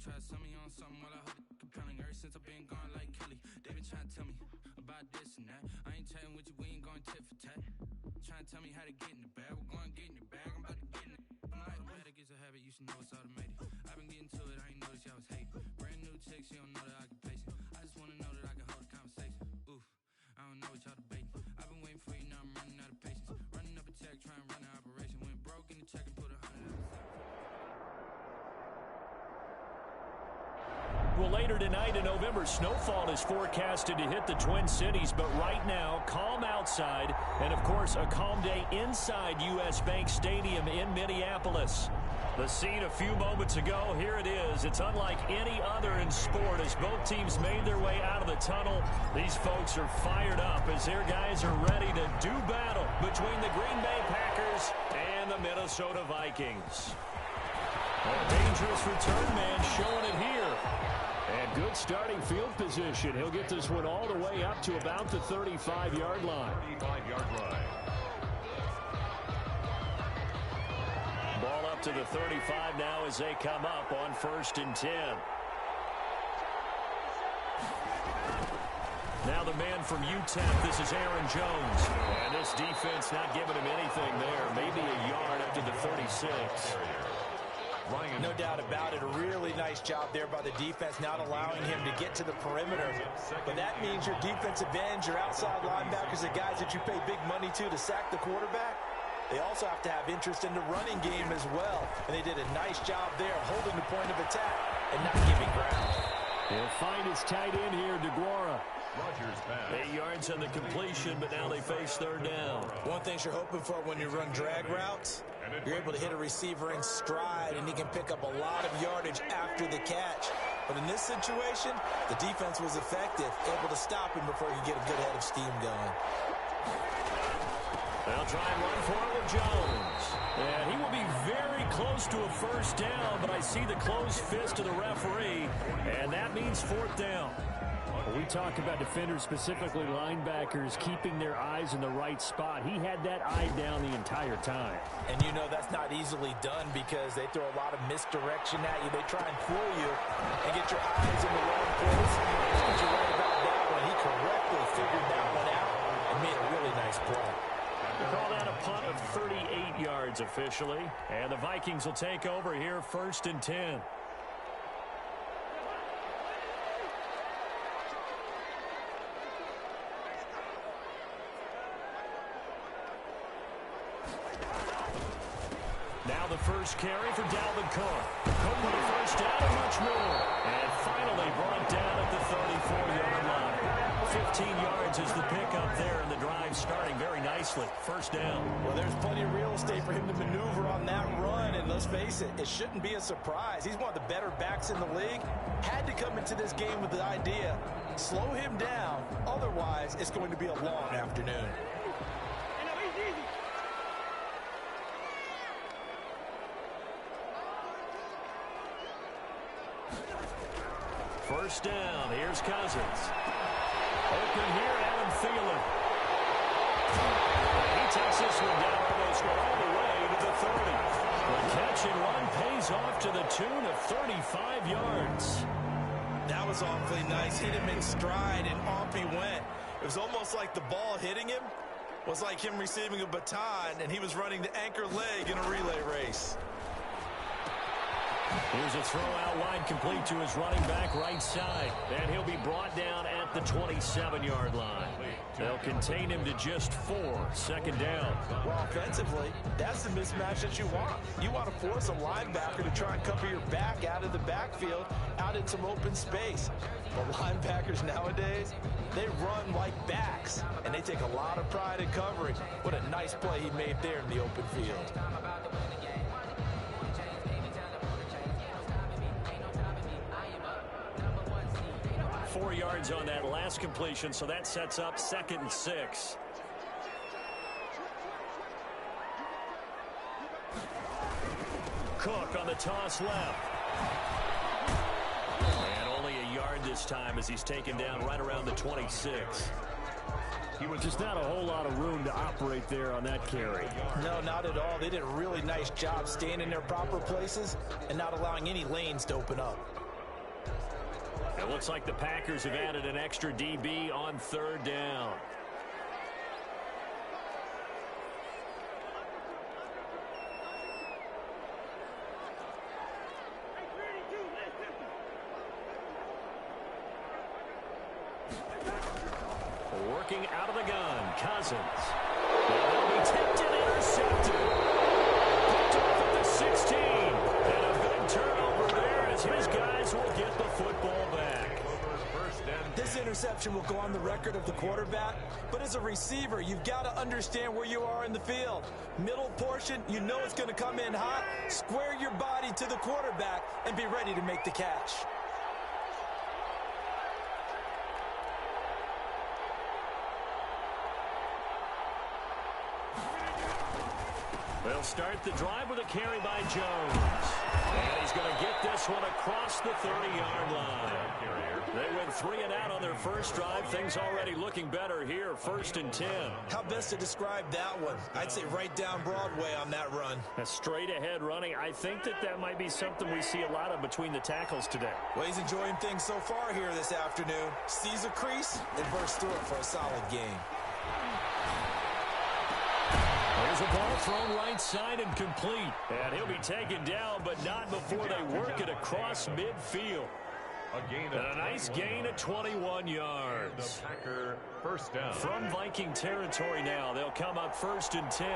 try to sell me on something while I hold it compelling. Ever since I've been gone like Kelly, they been trying to tell me about this and that. I ain't chatting with you, we ain't going tit for tat. Trying to tell me how to get in the bag. We're going to get in your bag, I'm about to get in it. I'm like, automatic is a habit, you should know it's automated. I've been getting to it, I ain't noticed y'all was hating. Brand new chick, she don't know that I can pace it. I just wanna know that I can hold a conversation. Oof, I don't know what y'all debating. I've been waiting for you, now I'm running out of patience. Running up a check, trying to run an operation. Went broke in the check and put 100 out. Well, later tonight in November, snowfall is forecasted to hit the Twin Cities, but right now, calm outside, and of course, a calm day inside U.S. Bank Stadium in Minneapolis. The scene a few moments ago, here it is. It's unlike any other in sport as both teams made their way out of the tunnel. These folks are fired up as their guys are ready to do battle between the Green Bay Packers and the Minnesota Vikings. A dangerous return man showing it here. And good starting field position. He'll get this one all the way up to about the 35-yard line. 35-yard line. Ball up to the 35 now as they come up on 1st and 10. Now the man from UTEP, this is Aaron Jones. And this defense not giving him anything there. Maybe a yard up to the 36. No doubt about it. A really nice job there by the defense, not allowing him to get to the perimeter. But that means your defensive ends, your outside linebackers, the guys that you pay big money to sack the quarterback, they also have to have interest in the running game as well. And they did a nice job there holding the point of attack and not giving ground. He'll find his tight end here, DeGuara. 8 yards on the completion, but now they face 3rd down. One thing you're hoping for when you run drag routes, you're able to hit a receiver in stride, and he can pick up a lot of yardage after the catch. But in this situation, the defense was effective, able to stop him before he could get a good head of steam going. They'll try and run for it with Jones. And he will be very close to a 1st down, but I see the closed fist of the referee, and that means 4th down. Well, we talk about defenders, specifically linebackers, keeping their eyes in the right spot. He had that eye down the entire time. And you know that's not easily done because they throw a lot of misdirection at you. They try and fool you and get your eyes in the wrong place. But you're right about that one. He correctly figured that one out and made a really nice play. Call that a punt of 38 yards officially. And the Vikings will take over here 1st and 10. Now the first carry for Dalvin Cook. Cook with a 1st down and much more. And finally brought down at the 34-yard line. 15 yards is the pickup there, and the drive starting very nicely. 1st down. Well, there's plenty of real estate for him to maneuver on that run, and let's face it, it shouldn't be a surprise. He's one of the better backs in the league. Had to come into this game with the idea, slow him down, otherwise it's going to be a long afternoon. First down. Here's Cousins. Open here, Adam Thielen. He takes this one down almost all the way to the 30. The catch and run pays off to the tune of 35 yards. That was awfully nice. Hit him in stride, and off he went. It was almost like the ball hitting him was like him receiving a baton, and he was running the anchor leg in a relay race. Here's a throw out wide, complete to his running back right side. And he'll be brought down at the 27-yard line. They'll contain him to just 4. 2nd down. Well, offensively, that's the mismatch that you want. You want to force a linebacker to try and cover your back out of the backfield, out in some open space. But linebackers nowadays, they run like backs, and they take a lot of pride in covering. What a nice play he made there in the open field. 4 yards on that last completion, so that sets up 2nd and 6. Cook on the toss left. And only a yard this time as he's taken down right around the 26. He was just not a whole lot of room to operate there on that carry. No, not at all. They did a really nice job staying in their proper places and not allowing any lanes to open up. It looks like the Packers have added an extra DB on third down. Working out of the gun, Cousins. Will be tipped and intercepted. Picked off at the 16. And a big turnover there as his guys will get the football back. This interception will go on the record of the quarterback, but as a receiver, you've got to understand where you are in the field. Middle portion, you know it's going to come in hot. Square your body to the quarterback and be ready to make the catch. They'll start the drive with a carry by Jones. And he's going to get this one across the 30-yard line. They went 3 and out on their first drive. Things already looking better here, 1st and 10. How best to describe that one? I'd say right down Broadway on that run. A straight-ahead running. I think that might be something we see a lot of between the tackles today. Well, he's enjoying things so far here this afternoon. Sees a crease and bursts through it for a solid gain. There's a ball thrown right side and complete. And he'll be taken down, but not before they work it across midfield. And a nice gain of 21 yards. First down. From Viking territory now, they'll come up 1st and 10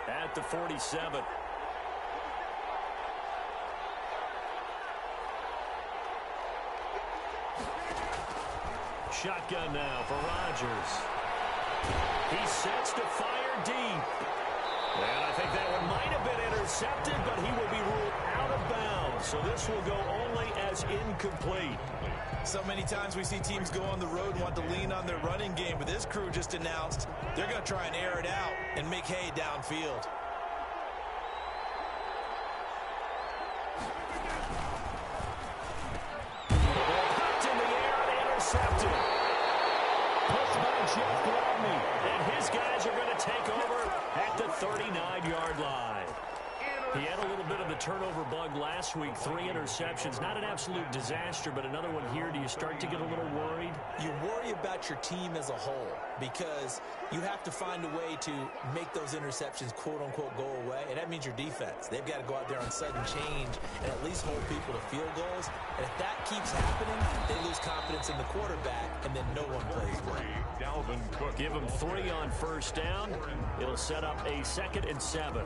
at the 47. Shotgun now for Rodgers. He sets to fire deep. And I think that one might have been intercepted, but he will be ruled out of bounds. So this will go only as incomplete. So many times we see teams go on the road and want to lean on their running game, but this crew just announced they're going to try and air it out and make hay downfield. Popped in the air and intercepted. Pushed by Jeff Gladney. And his guys are going to take over at the 39-yard line. He had a little bit of the turnover bug last week. 3 interceptions. Not an absolute disaster, but another one here. Do you start to get a little worried? You worry about your team as a whole because you have to find a way to make those interceptions, quote-unquote, go away, and that means your defense. They've got to go out there on sudden change and at least hold people to field goals. And if that keeps happening, they lose confidence in the quarterback, and then no one plays well. Give them 3 on first down. It'll set up a 2nd and 7.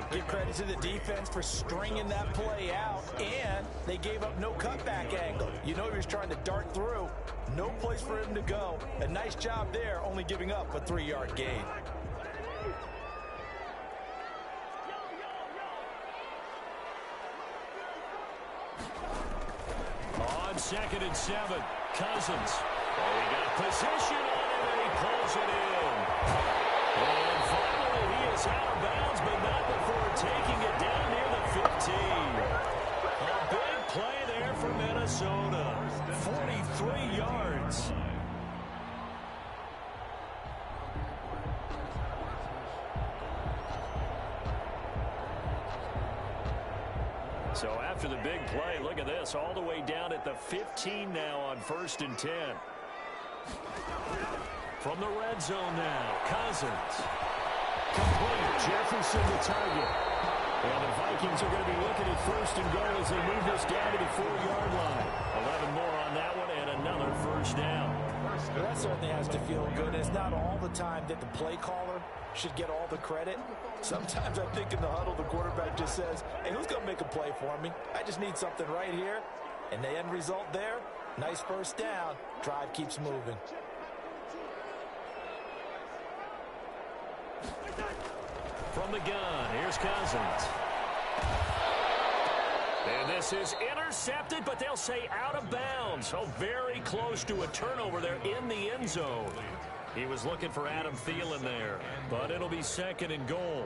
Give credit to the defense for stringing that play out, and they gave up no cutback angle. You know he was trying to dart through. No place for him to go. A nice job there, only giving up a 3-yard gain. On 2nd and 7, Cousins. Oh, he got position on him, and he pulls it in. And finally, he is out of bounds, but not before taking it down near the 15. A big play there for Minnesota. 43 yards. So after the big play, look at this, all the way down at the 15 now on 1st and 10. From the red zone now, Cousins. Complete. Jefferson the target. And the Vikings are going to be looking at 1st and goal as they move this down to the 4-yard line. 11 more on that one and another 1st down. Well, that certainly has to feel good. It's not all the time that the play caller should get all the credit. Sometimes I think in the huddle the quarterback just says, hey, who's going to make a play for me? I just need something right here. And the end result there, nice 1st down. Drive keeps moving. From the gun, here's Cousins. And this is intercepted, but they'll say out of bounds. So very close to a turnover there in the end zone. He was looking for Adam Thielen there, but it'll be 2nd and goal.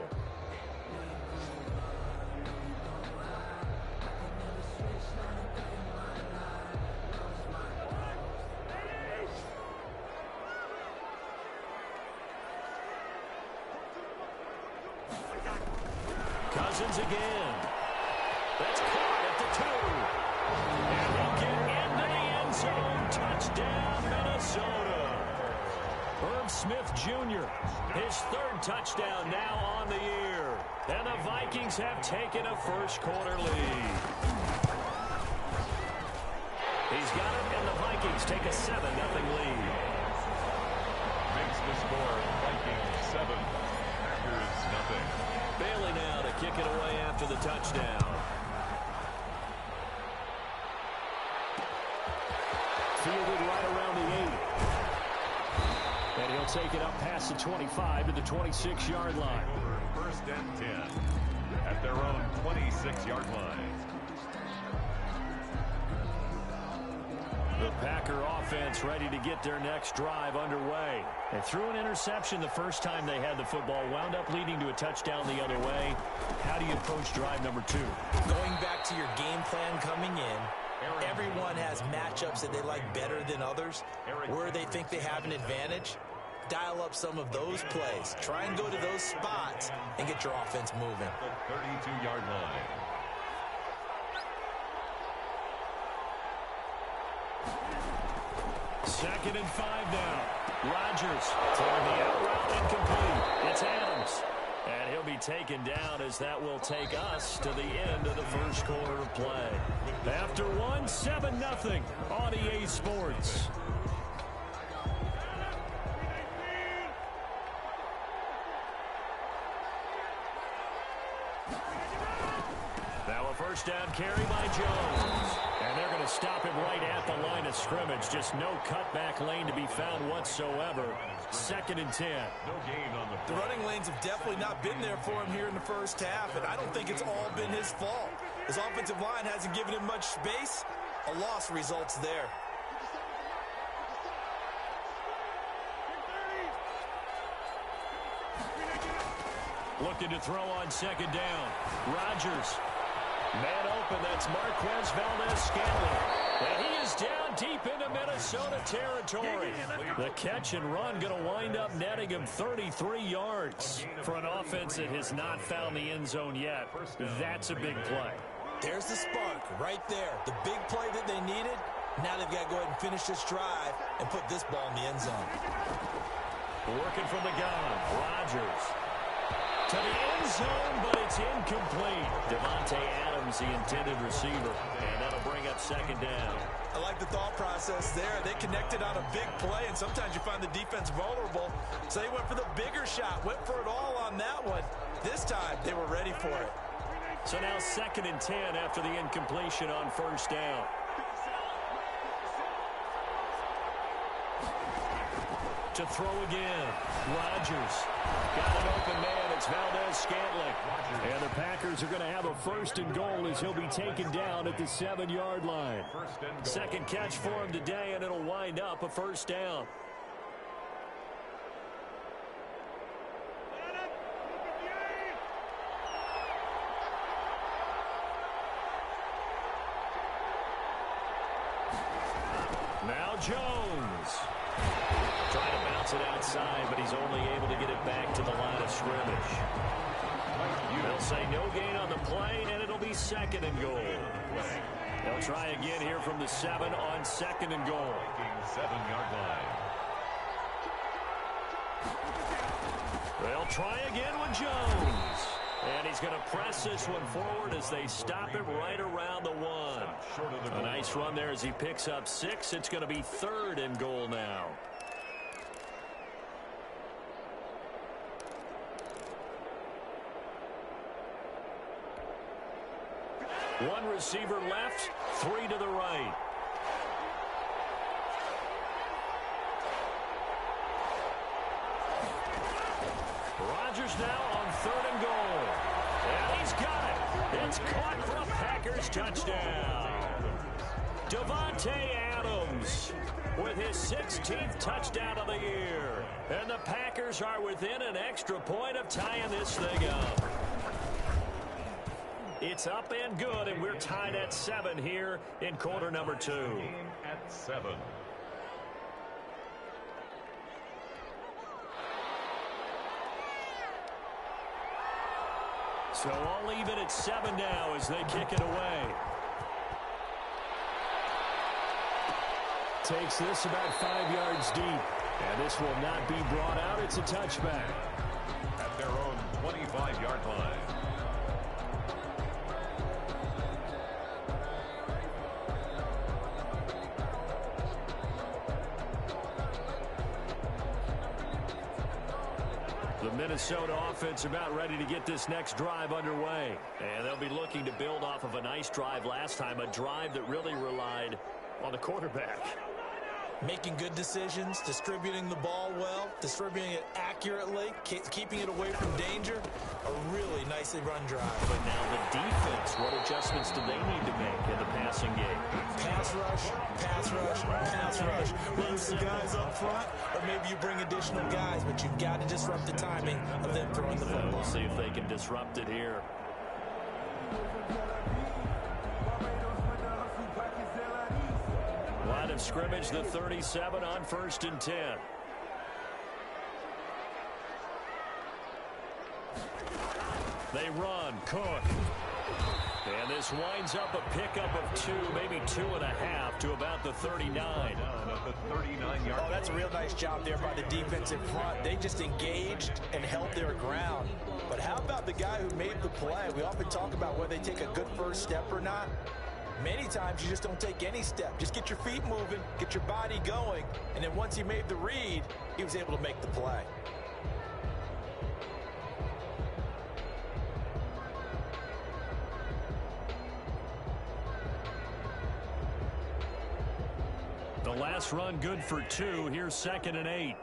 Cousins again. That's caught at the 2. And he'll get into the end zone. Touchdown, Minnesota. Herb Smith Jr., his third touchdown now on the year. And the Vikings have taken a first-quarter lead. He's got it, and the Vikings take a 7-0 lead. Makes the score Vikings 7, Packers 0. Bailey now to kick it away after the touchdown. Fielded right around the 8. And he'll take it up past the 25 to the 26-yard line. First and 10 at their own 26-yard line. The Packer offense ready to get their next drive underway. They threw an interception the first time they had the football, wound up leading to a touchdown the other way. How do you approach drive number 2? Going back to your game plan coming in, everyone has matchups that they like better than others, where they think they have an advantage. Dial up some of those plays. Try and go to those spots and get your offense moving. The 32-yard line. Second and 5 now. Rodgers throwing the out route incomplete. It's Adams. And he'll be taken down as that will take us to the end of the first quarter of play. After one, 7-0 on EA Sports. Now a first down carry by Jones. And they're going to stop him right at the line of scrimmage. Just no cutback lane to be found whatsoever. Second and 10. No gain on The running lanes have definitely not been there for him here in the first half, and I don't think it's all been his fault. His offensive line hasn't given him much space. A loss results there. Looking to throw on second down. Rodgers. Man open, that's Marquez Valdez-Scantling. And he is down deep into Minnesota territory. The catch and run going to wind up netting him 33 yards. For an offense that has not found the end zone yet, that's a big play. There's the spark right there. The big play that they needed. Now they've got to go ahead and finish this drive and put this ball in the end zone. Working from the gun, Rodgers. To the end zone, but it's incomplete. Devontae Adams, the intended receiver, and that'll bring up second down. I like the thought process there. They connected on a big play, and sometimes you find the defense vulnerable. So they went for the bigger shot, went for it all on that one. This time, they were ready for it. So now second and 10 after the incompletion on first down. To throw again, Rodgers. Got an open man, it's Valdez-Scantling. And the Packers are going to have a first and goal as he'll be taken down at the 7-yard line. Second catch for him today, and it'll wind up a first down. Now Jones. Trying to bounce it outside, but he's only able to get it back to the line of scrimmage. They'll say no gain on the play, and it'll be second and goal. They'll try again here from the 7 on second and goal. 7-yard line. They'll try again with Jones. And he's going to press this one forward as they stop him right around the 1. A nice run there as he picks up 6. It's going to be third and goal now. One receiver left, 3 to the right. Rodgers now on third and goal. And he's got it. It's caught for a Packers touchdown. Devontae Adams with his 16th touchdown of the year. And the Packers are within an extra point of tying this thing up. It's up and good, and we're tied at 7 here in quarter number 2. At 7. So all even at 7 now as they kick it away. Takes this about 5 yards deep. And this will not be brought out. It's a touchback. At their own 25-yard line. The Minnesota offense about ready to get this next drive underway. And they'll be looking to build off of a nice drive last time, a drive that really relied on the quarterback. Making good decisions, distributing the ball well, distributing it accurately, keeping it away from danger. A really nicely run drive. But now the defense, what adjustments do they need to make in the passing game? Pass rush, pass rush, pass rush. Run some guys up front, or maybe you bring additional guys, but you've got to disrupt the timing of them throwing the football. We'll see if they can disrupt it here. Line of scrimmage, the 37 on 1st and 10. They run. Cook. And this winds up a pickup of 2, maybe 2.5 to about the 39. Oh, that's a real nice job there by the defense in front. They just engaged and held their ground. But how about the guy who made the play? We often talk about whether they take a good first step or not. Many times you just don't take any step. Just get your feet moving, get your body going, and then once he made the read, he was able to make the play. The last run good for 2. Here's 2nd and 8.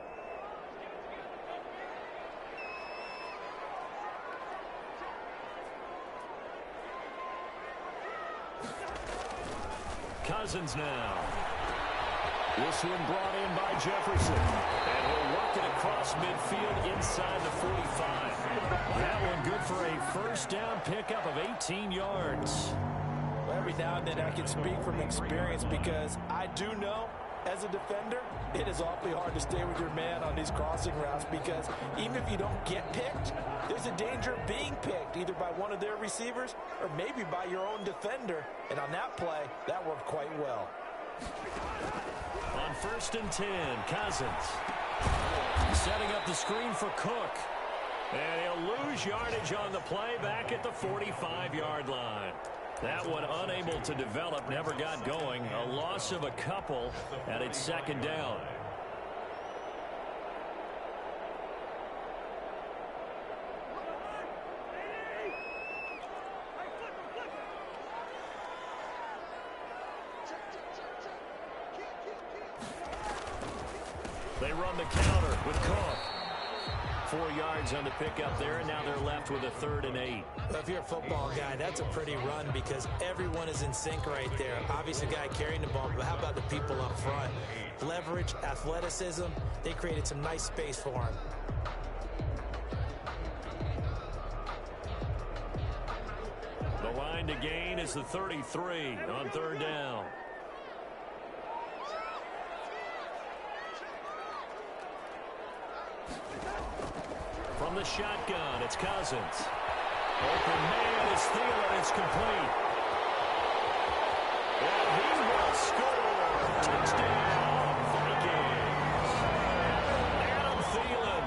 Cousins now. This one brought in by Jefferson. And he'll work it across midfield inside the 45. That one good for a first down pickup of 18 yards. Well, every now and then I can speak from experience because I do know as a defender, it is awfully hard to stay with your man on these crossing routes because even if you don't get picked, there's a danger of being picked either by one of their receivers or maybe by your own defender. And on that play, that worked quite well. On 1st and 10, Cousins. Setting up the screen for Cook. And he'll lose yardage on the play back at the 45-yard line. That one unable to develop, never got going. A loss of a couple, and it's 2nd down. They run the counter with Cook. 4 yards on the pickup there, and now they're left with a 3rd and 8. Well, if you're a football guy, that's a pretty run because everyone is in sync right there. Obviously, the guy carrying the ball, but how about the people up front? Leverage, athleticism, they created some nice space for him. The line to gain is the 33 on 3rd down. From the shotgun, it's Cousins. Open man is Thielen. It's complete. And he will score. Touchdown, Vikings. Adam Thielen,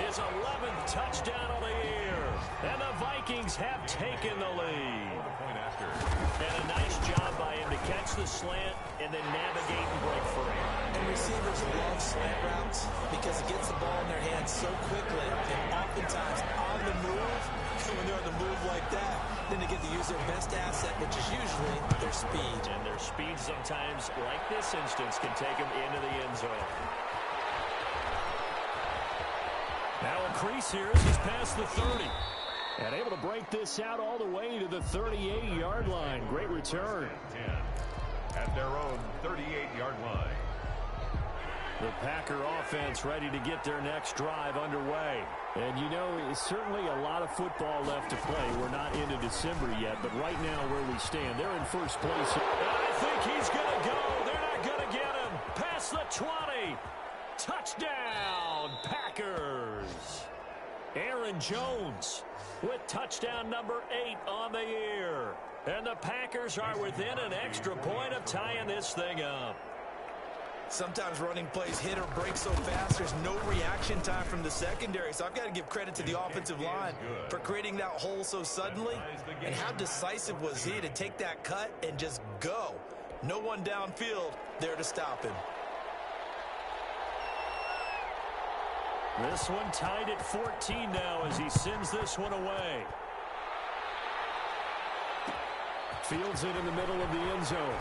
his 11th touchdown of the year. And the Vikings have taken the lead. And a nice job by him to catch the slant and then navigate and break free. And receivers love slant routes because it gets the ball in their hands so quickly and oftentimes on the move. When they're on the move like that, then they get to use their best asset, which is usually their speed. And their speed sometimes, like this instance, can take them into the end zone. Now a crease here as he's past the 30. And able to break this out all the way to the 38-yard line. Great return. 10 at their own 38-yard line. The Packer offense ready to get their next drive underway. And, you know, it's certainly a lot of football left to play. We're not into December yet, but right now where we stand, they're in first place. I think he's going to go. They're not going to get him. Past the 20. Touchdown, Packers. Aaron Jones with touchdown number 8 on the year. And the Packers are within an extra point of tying this thing up. Sometimes running plays hit or break so fast, there's no reaction time from the secondary. So I've got to give credit to the offensive line for creating that hole so suddenly. And how decisive was he to take that cut and just go? No one downfield there to stop him. This one tied at 14 now as he sends this one away. Fields it in the middle of the end zone.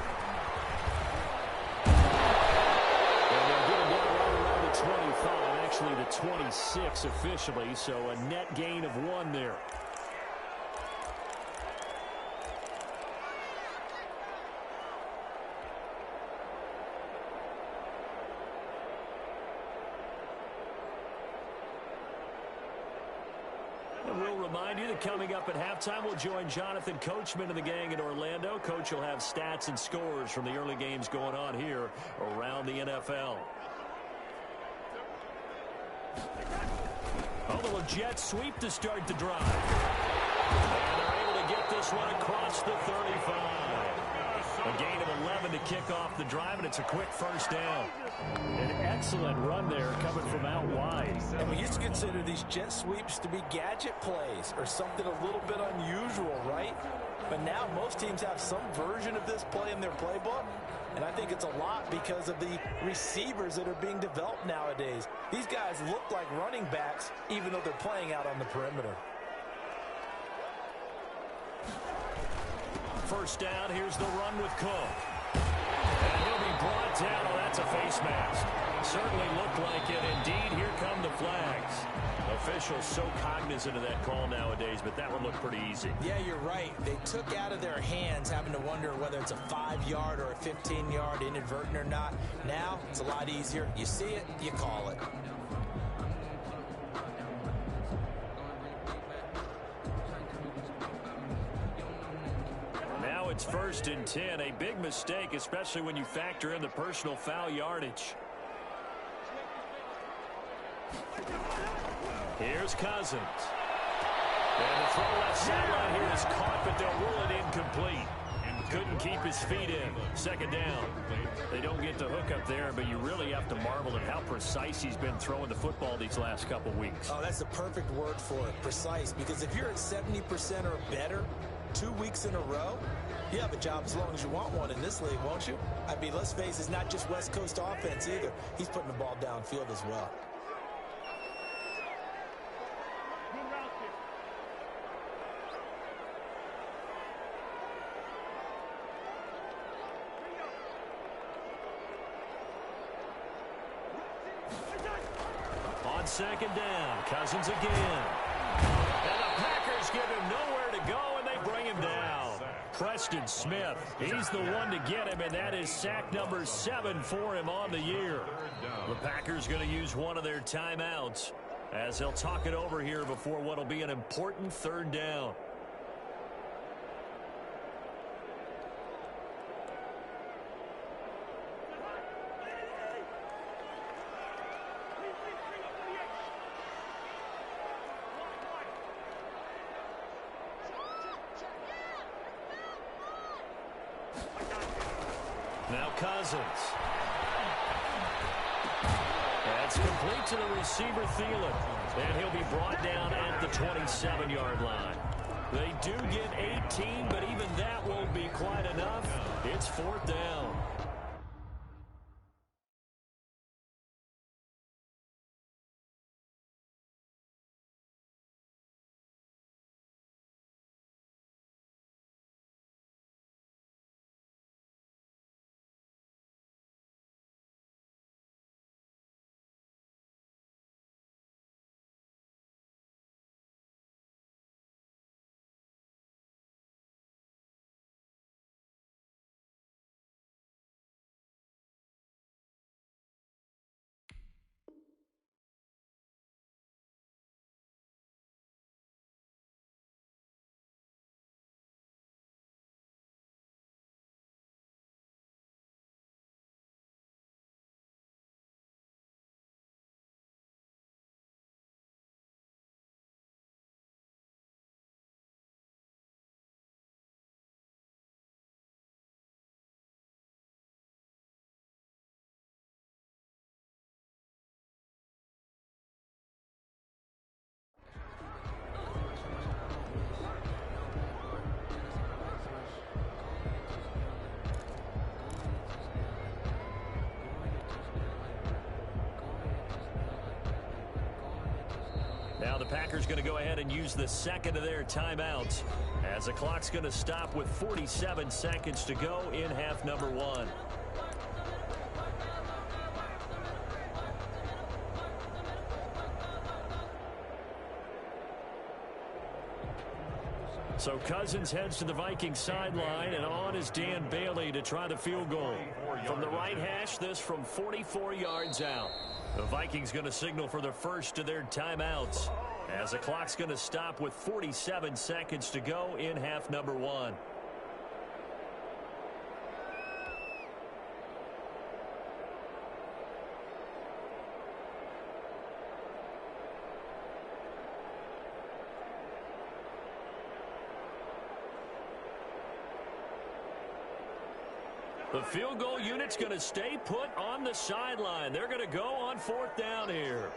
And they'll get him down right around the 25, actually the 26 officially, so a net gain of 1 there. We'll remind you that coming up at halftime, we'll join Jonathan Coachman and the gang in Orlando. Coach will have stats and scores from the early games going on here around the NFL. A little jet sweep to start the drive. And they're able to get this one across the 35. A gain of 11 to kick off the drive, and it's a quick first down. An excellent run there coming from out wide. And we used to consider these jet sweeps to be gadget plays or something a little bit unusual, right? But now most teams have some version of this play in their playbook, and I think it's a lot because of the receivers that are being developed nowadays. These guys look like running backs even though they're playing out on the perimeter. First down, here's the run with Cook. And he'll be brought down. Oh, that's a face mask. Certainly looked like it. Indeed, here come the flags. Officials so cognizant of that call nowadays, but that one looked pretty easy. Yeah, you're right. They took out of their hands having to wonder whether it's a 5-yard or a 15-yard inadvertent or not. Now, it's a lot easier. You see it, you call it. Now it's 1st and 10. A big mistake, especially when you factor in the personal foul yardage. Here's Cousins. And the throw left sideline here is caught, but they'll rule it incomplete. Couldn't keep his feet in. 2nd down. They don't get the hook up there, but you really have to marvel at how precise he's been throwing the football these last couple weeks. Oh, that's the perfect word for it, precise. Because if you're at 70% or better 2 weeks in a row, you have a job as long as you want one in this league, won't you? I mean, let's face it, it's not just West Coast offense either. He's putting the ball downfield as well. On 2nd down, Cousins again. And the Packers give him nowhere to go, and they bring him down. Preston Smith, he's the one to get him, and that is sack number 7 for him on the year. The Packers going to use one of their timeouts as they'll talk it over here before what will be an important 3rd down. Now Cousins. That's complete to the receiver, Thielen. And he'll be brought down at the 27-yard line. They do get 18, but even that won't be quite enough. It's 4th down. the Packers going to go ahead and use the second of their timeouts as the clock's going to stop with 47 seconds to go in half number one. So Cousins heads to the Vikings sideline, and on is Dan Bailey to try the field goal. From the right hash, this from 44 yards out. The Vikings going to signal for the first of their timeouts as the clock's going to stop with 47 seconds to go in half number one. The field goal unit's going to stay put on the sideline. They're going to go on fourth down here.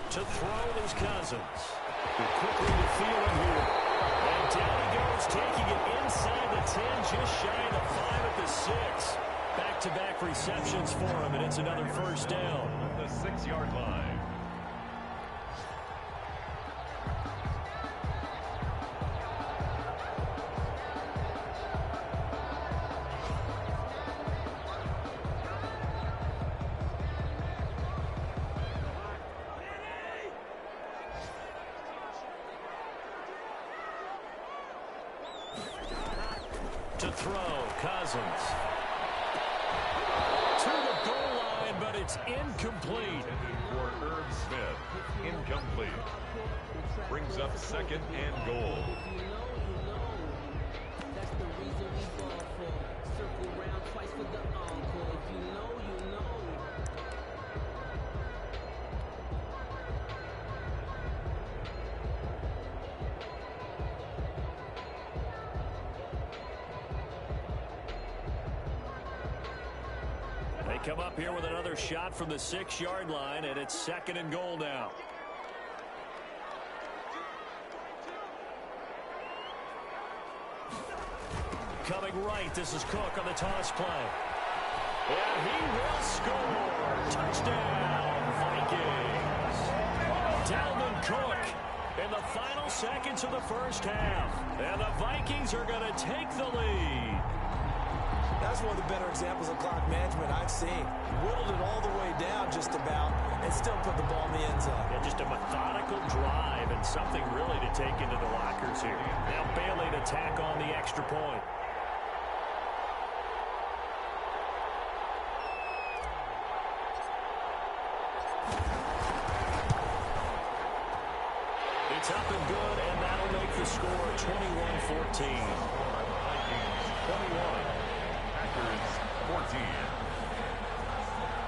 To throw is Cousins. Quickly to Thielen here. And down he goes, taking it inside the 10, just shy of the 5 at the 6. Back-to-back receptions for him, and it's another first down. The 6-yard line. To throw, Cousins. To the goal line, but it's incomplete. For Irv Smith, incomplete. Brings up second and goal. That's the reason we fall for. Circle round twice for the encore. If you know, you know. They come up here with another shot from the 6-yard line, and it's second and goal now. Coming right, this is Cook on the toss play. And he will score. Touchdown, Vikings. Dalvin Cook in the final seconds of the first half. And the Vikings are going to take the lead. That's one of the better examples of clock management I've seen. Whittled it all the way down just about and still put the ball in the end zone. Yeah, just a methodical drive and something really to take into the lockers here. Now Bailey to tack on the extra point. It's up and good, and that'll make the score 21-14. 21. Packers 14.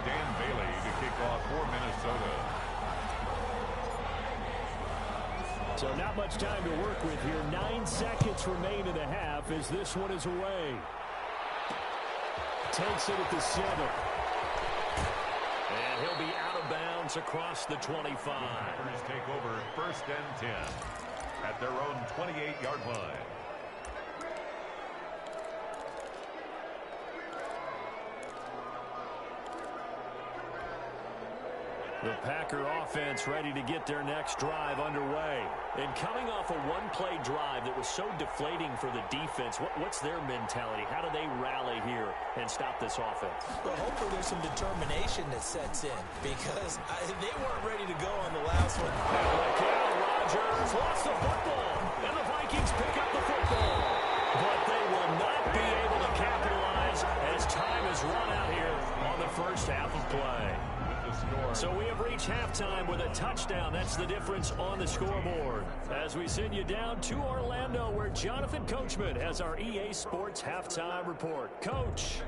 Dan Bailey to kick off for Minnesota. So not much time to work with here. 9 seconds remain in the half as this one is away. Takes it at the 7. And he'll be out of bounds across the 25. Packers take over first and 10 at their own 28-yard line. The Packer offense ready to get their next drive underway. And coming off a one-play drive that was so deflating for the defense, what's their mentality? How do they rally here and stop this offense? Well, hopefully there's some determination that sets in because they weren't ready to go on the last one. Look out, Rodgers lost the football, and the Vikings pick up the football. But they will not be able to capitalize as time is run out here on the first half of play. So we have reached halftime with a touchdown. That's the difference on the scoreboard. As we send you down to Orlando, where Jonathan Coachman has our EA Sports halftime report. Coach.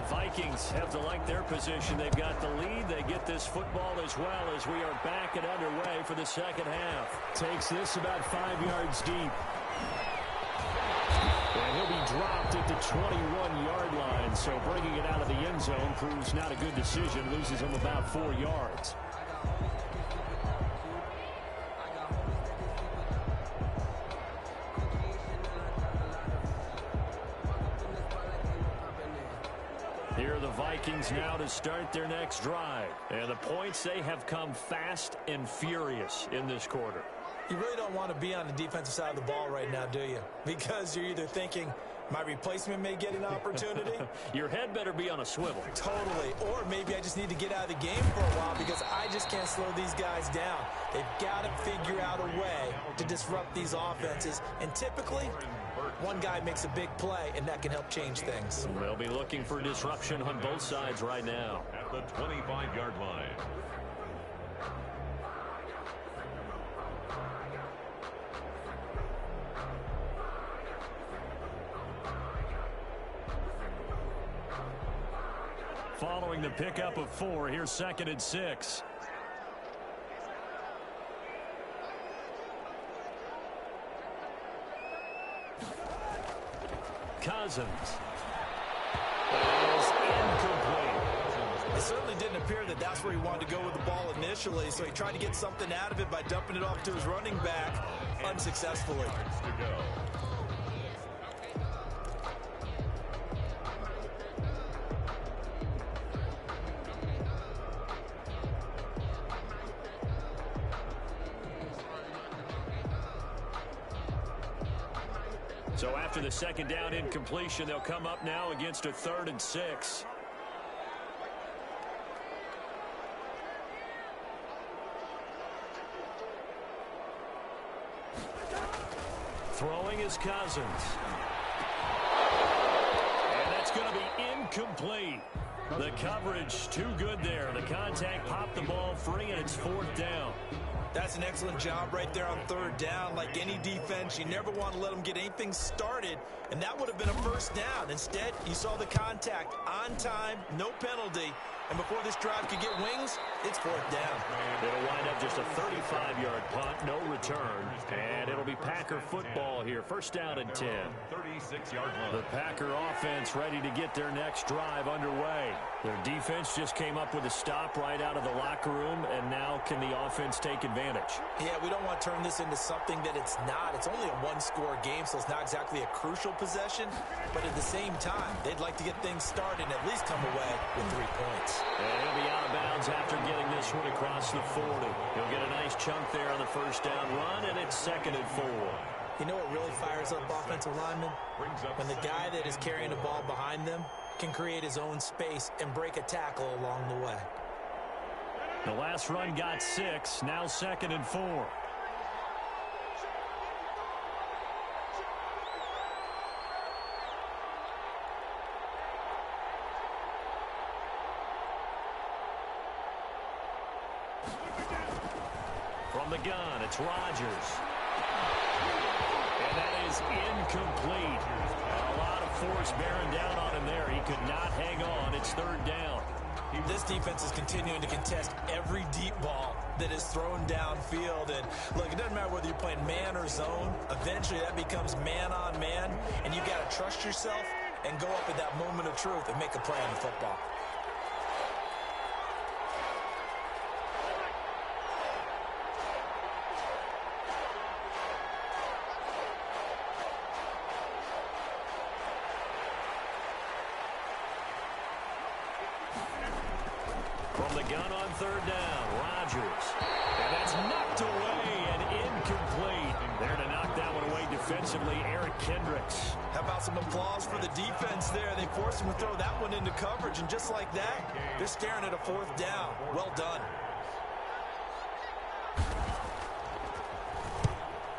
Vikings have to like their position. They've got the lead. They get this football as well as we are back and underway for the second half. Takes this about 5 yards deep. And he'll be dropped at the 21-yard line. So bringing it out of the end zone proves not a good decision. Loses him about 4 yards. Here are the Vikings now to start their next drive. And the points, they have come fast and furious in this quarter. You really don't want to be on the defensive side of the ball right now, do you? Because you're either thinking, my replacement may get an opportunity. Your head better be on a swivel. Totally. Or maybe I just need to get out of the game for a while because I just can't slow these guys down. They've got to figure out a way to disrupt these offenses. And typically, one guy makes a big play, and that can help change things. They'll be looking for disruption on both sides right now. At the 25-yard line. Following the pickup of 4, here's 2nd and 6. Cousins. That is incomplete. It certainly didn't appear that that's where he wanted to go with the ball initially, so he tried to get something out of it by dumping it off to his running back unsuccessfully. So after the 2nd down incompletion, they'll come up now against a 3rd and 6. Throwing is Cousins. And that's going to be incomplete. The coverage too good there. The contact popped the ball free, and it's 4th down. That's an excellent job right there on 3rd down. Like any defense, you never want to let them get anything started, and that would have been a 1st down. Instead, you saw the contact on time, no penalty, and before this drive could get wings, it's 4th down. It'll wind up just a 35-yard punt, no return, and it'll be Packer football here. 1st down and 10. 36-yard line. The Packer offense ready to get their next drive underway. Their defense just came up with a stop right out of the locker room, and now can the offense take advantage? Yeah, we don't want to turn this into something that it's not. It's only a one-score game, so it's not exactly a crucial possession, but at the same time, they'd like to get things started and at least come away with 3 points. And he'll be out of bounds after getting this one across the 40. He'll get a nice chunk there on the 1st down run, and it's 2nd and 4. You know what really fires up offensive linemen? When the guy that is carrying the ball behind them can create his own space and break a tackle along the way. The last run got 6, now 2nd and 4. From the gun, it's Rodgers. And that is incomplete. A lot of force bearing down on him there. He could not hang on. It's 3rd down. This defense is continuing to contest every deep ball that is thrown downfield. And look, it doesn't matter whether you're playing man or zone. Eventually that becomes man on man, and you got to trust yourself and go up at that moment of truth and make a play on the football. From the gun on 3rd down, Rodgers. And that's knocked away and incomplete. There to knock that one away defensively, Eric Kendricks. How about some applause for the defense there? They forced him to throw that one into coverage, and just like that, they're staring at a 4th down. Well done.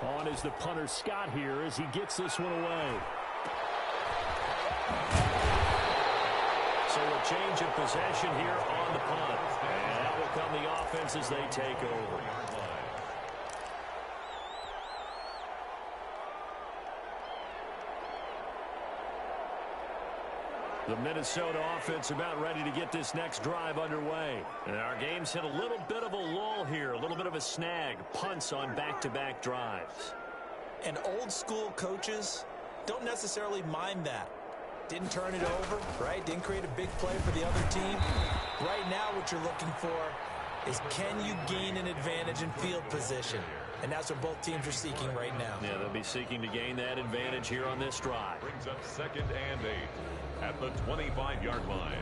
On is the punter Scott here as he gets this one away. So a change of possession here on the punt. And that will come the offense as they take over. The Minnesota offense about ready to get this next drive underway. And our game's hit a little bit of a lull here, a little bit of a snag. Punts on back-to-back drives. And old-school coaches don't necessarily mind that. Didn't turn it over, right? Didn't create a big play for the other team. Right now what you're looking for is, can you gain an advantage in field position? And that's what both teams are seeking right now. Yeah, they'll be seeking to gain that advantage here on this drive. Brings up 2nd and 8 at the 25-yard line.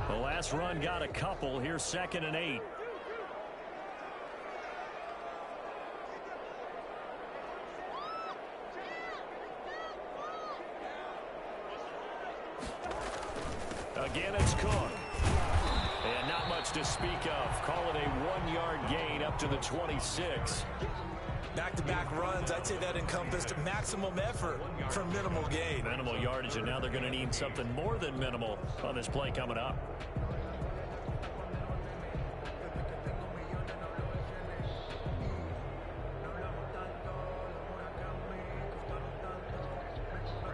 The last run got a couple. Here's 2nd and 8. Again, it's Cook. And not much to speak of. Call it a 1-yard gain up to the 26. Back-to-back runs, I'd say that encompassed maximum effort for minimal gain. Minimal yardage, and now they're going to need something more than minimal on this play coming up.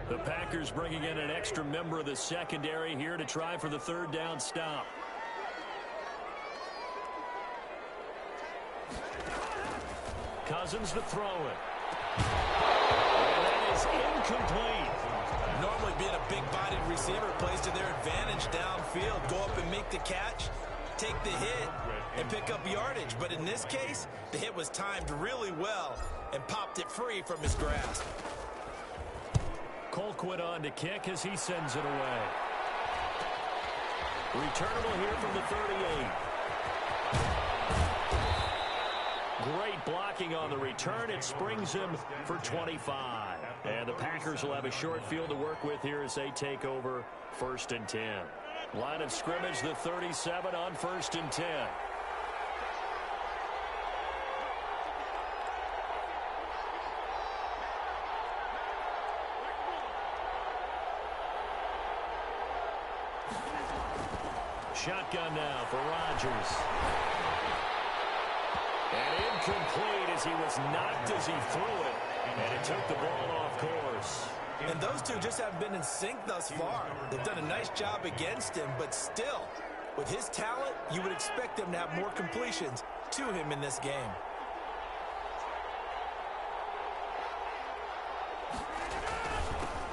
The Packers bringing in an extra member of the secondary here to try for the 3rd down stop. Cousins to throw it. And that is incomplete. Normally being a big-bodied receiver plays to their advantage downfield. Go up and make the catch, take the hit, and pick up yardage. But in this case, the hit was timed really well and popped it free from his grasp. Colquitt on to kick as he sends it away. Returnable here from the 38. Great blocking on the return. It springs him for 25. And the Packers will have a short field to work with here as they take over 1st and 10. Line of scrimmage, the 37 on 1st and 10. Shotgun now for Rodgers. And incomplete as he was knocked as he threw it. And it took the ball off course. And those two just haven't been in sync thus far. They've done a nice job against him, but still, with his talent, you would expect them to have more completions to him in this game.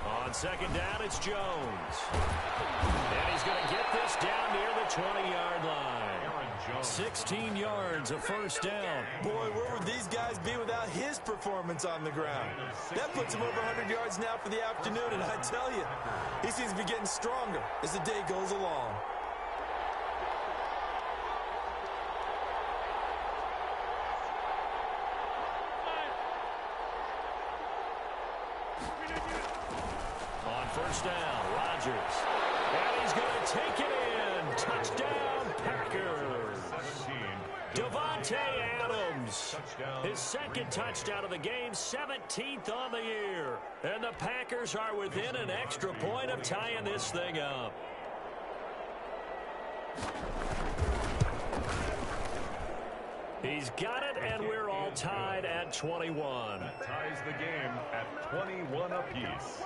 On 2nd down, it's Jones. And he's going to get this down near the 20-yard line. 16 yards, a 1st down. Boy, where would these guys be without his performance on the ground? That puts him over 100 yards now for the afternoon, and I tell you, he seems to be getting stronger as the day goes along. On 1st down, Rodgers. And he's going to take it in. Touchdown, Packers. Davante Adams. His 2nd touchdown of the game, 17th on the year. And the Packers are within an extra point of tying this thing up. He's got it, and we're all tied at 21. That ties the game at 21 apiece.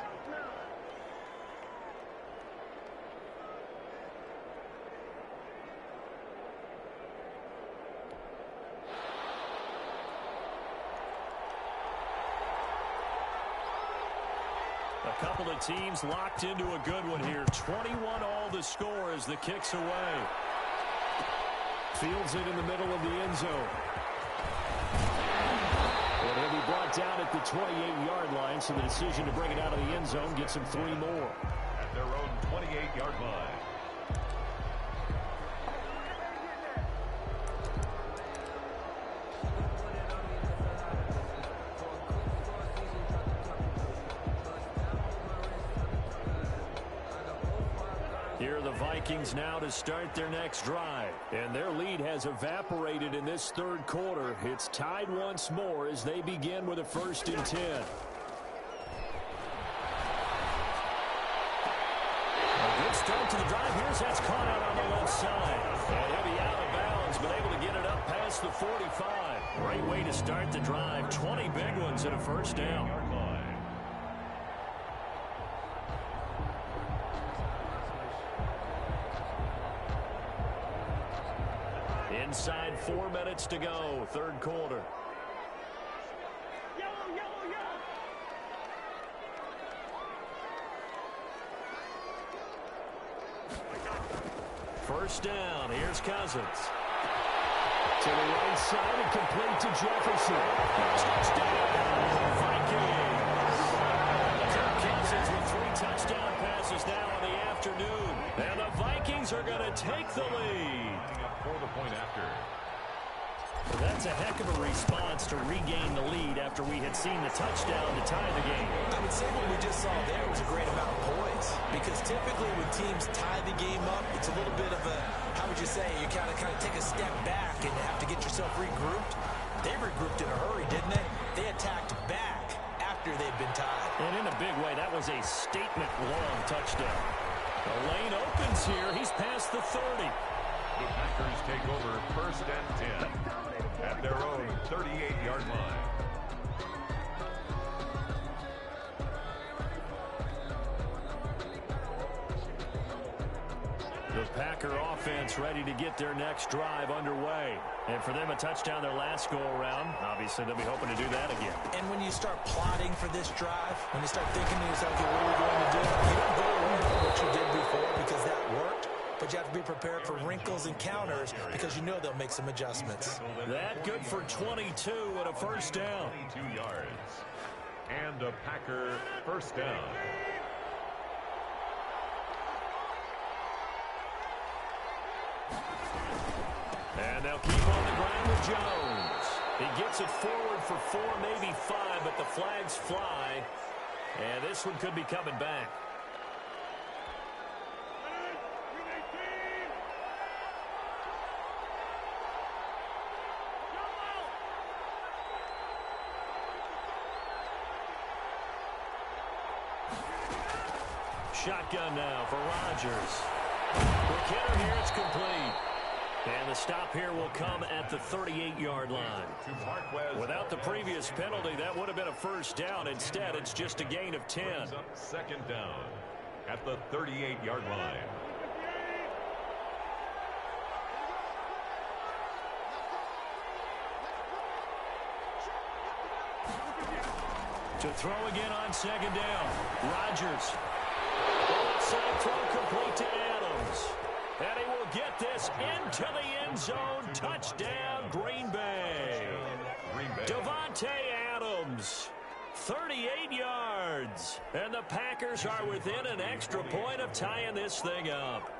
A couple of teams locked into a good one here. 21 all the score as the kick's away. Fields it in the middle of the end zone. And he'll be brought down at the 28-yard line, so the decision to bring it out of the end zone gets him 3 more. At their own 28-yard line. Here are the Vikings now to start their next drive. And their lead has evaporated in this 3rd quarter. It's tied once more as they begin with a 1st and 10. A good good start to the drive. That's caught out on the left side. And he'll be out of bounds, but able to get it up past the 45. Great way to start the drive. 20 big ones and a first down. Inside 4 minutes to go, third quarter. First down. Here's Cousins. To the right side and complete to Jefferson. Touchdown, Vikings. Kirk Cousins with 3 touchdown passes now in the afternoon. And the Vikings are going to take the lead. For the point after. That's a heck of a response to regain the lead after we had seen the touchdown to tie the game. I would say what we just saw there was a great amount of poise, because typically when teams tie the game up, it's a little bit of a, how would you say, you kind of take a step back and have to get yourself regrouped. They regrouped in a hurry, didn't they? They attacked back after they'd been tied. And in a big way, that was a statement-long touchdown. The lane opens here. He's past the 30. The Packers take over first and 10 at their own 38-yard line. The Packer offense ready to get their next drive underway. And for them, a touchdown their last go-around. Obviously, they'll be hoping to do that again. And when you start plotting for this drive, when you start thinking to yourself, okay, what are we going to do? You don't go away from what you did before because that worked. But you have to be prepared for wrinkles and counters because you know they'll make some adjustments. That good for 22 and a first down. 22 yards. And a Packer first down. And they'll keep on the ground with Jones. He gets it forward for 4, maybe 5, but the flags fly. And this one could be coming back. Shotgun now for Rodgers. Quick hitter here, it's complete. And the stop here will come at the 38-yard line. Without the previous penalty, that would have been a first down. Instead, it's just a gain of 10. Second down at the 38-yard line. To throw again on second down. Rodgers. Outside throw complete to Adams. And he will get this into the end zone. Touchdown, Green Bay. Davante Adams, 38 yards. And the Packers are within an extra point of tying this thing up.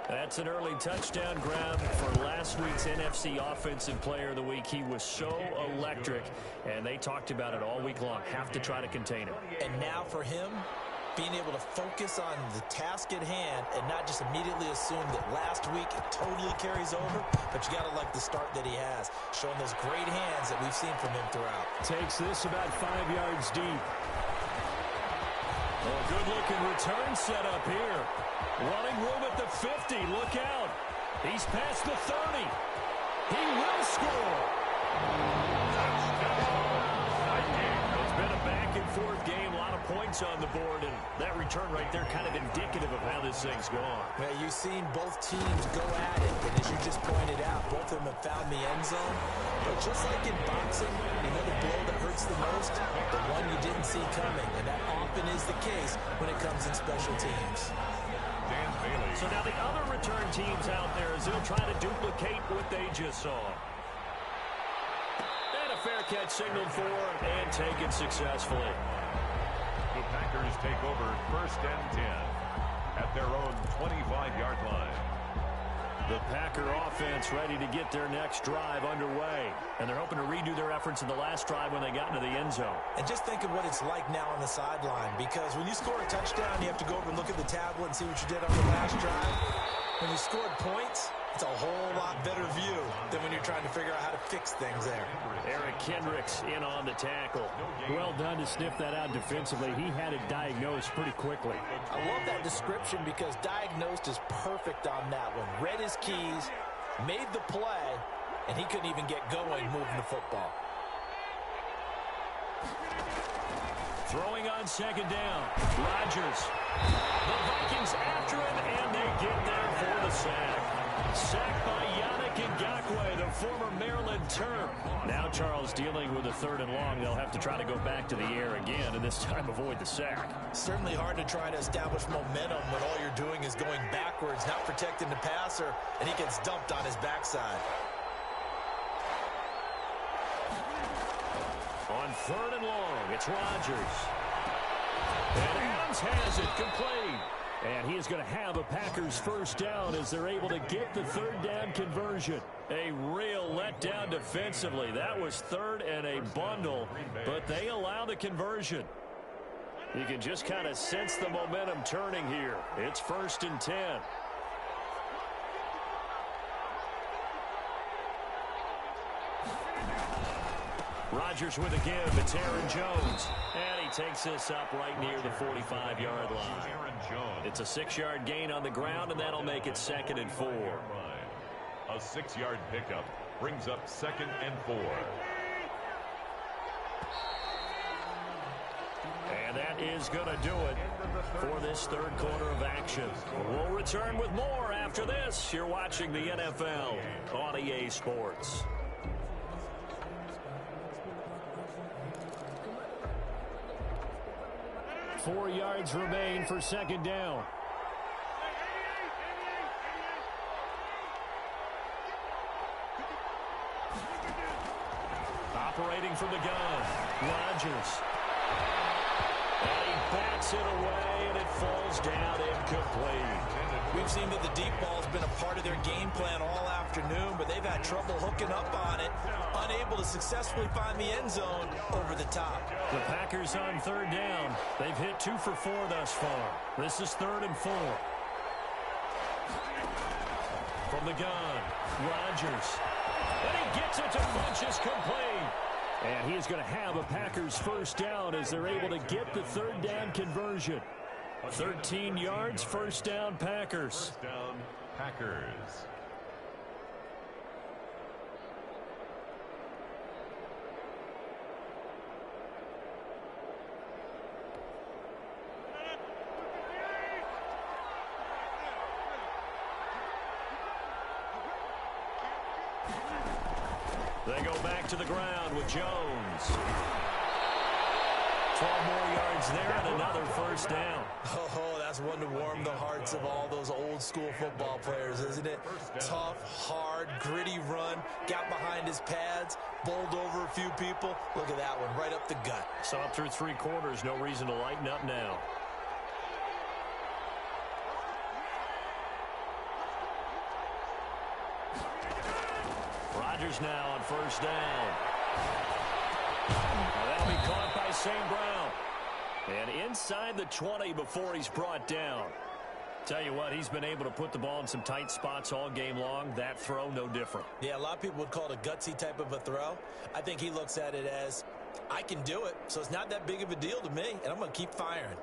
That's an early touchdown grab for last week's NFC Offensive Player of the Week. He was so electric, and they talked about it all week long. Have to try to contain him. And now for him, being able to focus on the task at hand and not just immediately assume that last week it totally carries over, but you got to like the start that he has, showing those great hands that we've seen from him throughout. Takes this about 5 yards deep. Oh, good-looking return set up here. Running room at the 50. Look out. He's past the 30. He will score. It's been a back-and-forth game. A lot of points on the board, and that return right there kind of indicative of how this thing's gone. Well, you've seen both teams go at it, and as you just pointed out, both of them have found the end zone. But just like in boxing, you know the blow that hurts the most? The one you didn't see coming, and that often is the case when it comes in special teams. So now the other return teams out there as they'll try to duplicate what they just saw. And a fair catch signaled for and taken successfully. The Packers take over first and 10 at their own 25-yard line. The Packer offense ready to get their next drive underway. And they're hoping to redo their efforts in the last drive when they got into the end zone. And just think of what it's like now on the sideline, because when you score a touchdown, you have to go over and look at the tablet and see what you did on the last drive. When you scored points, It's a whole lot better view than when you're trying to figure out how to fix things there. Eric Kendricks in on the tackle. Well done to sniff that out defensively. He had it diagnosed pretty quickly. I love that description because diagnosed is perfect on that one. Read his keys, made the play, and he couldn't even get going moving the football. Throwing on second down. Rodgers. The Vikings after him, and they get there for the sack. Sacked by Yannick Ngakoue, the former Maryland Terp. Now Charles dealing with a 3rd and long. They'll have to try to go back to the air again, and this time avoid the sack. Certainly hard to try to establish momentum when all you're doing is going backwards, not protecting the passer, and he gets dumped on his backside. On 3rd and long, it's Rodgers. And Adams has it complete. And he is going to have a Packers first down as they're able to get the 3rd down conversion. A real letdown defensively. That was 3rd and a bundle, but they allow the conversion. You can just kind of sense the momentum turning here. It's 1st and 10. Rodgers with a give. It's Aaron Jones. And he takes this up right near the 45-yard line. It's a 6-yard gain on the ground, and that'll make it 2nd and 4. A 6-yard pickup brings up 2nd and 4. And that is going to do it for this 3rd quarter of action. We'll return with more after this. You're watching the NFL on EA Sports. 4 yards remain for 2nd down. Operating from the gun, Rodgers. And he bats it away, and it falls down incomplete. We've seen that the deep ball's been a part of their game plan all afternoon, but they've had trouble hooking up on it, unable to successfully find the end zone over the top. The Packers on 3rd down. They've hit 2 for 4 thus far. This is 3rd and 4. From the gun, Rodgers. And he gets it to punches complete. And he is going to have a Packers first down as they're able to get the 3rd down conversion. 13 yards, first down, Packers. First down, Packers. They go back to the ground with Jones. 12 more yards there and another first down. Oh, that's one to warm the hearts of all those old school football players, isn't it? Tough, hard, gritty run, got behind his pads, bowled over a few people. Look at that one, right up the gut. Saw through 3 quarters, no reason to lighten up now. Rodgers now on first down. Now that'll be caught by St. Brown. And inside the 20 before he's brought down. Tell you what, he's been able to put the ball in some tight spots all game long. That throw, no different. Yeah, a lot of people would call it a gutsy type of a throw. I think he looks at it as, I can do it, so it's not that big of a deal to me, and I'm going to keep firing.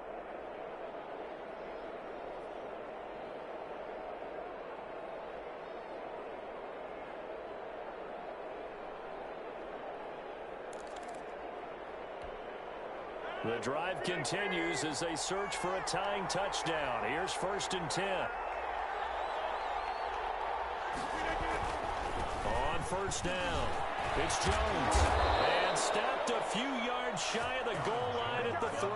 The drive continues as they search for a tying touchdown. Here's 1st and 10. On first down, it's Jones. And stopped a few yards shy of the goal line at the 3.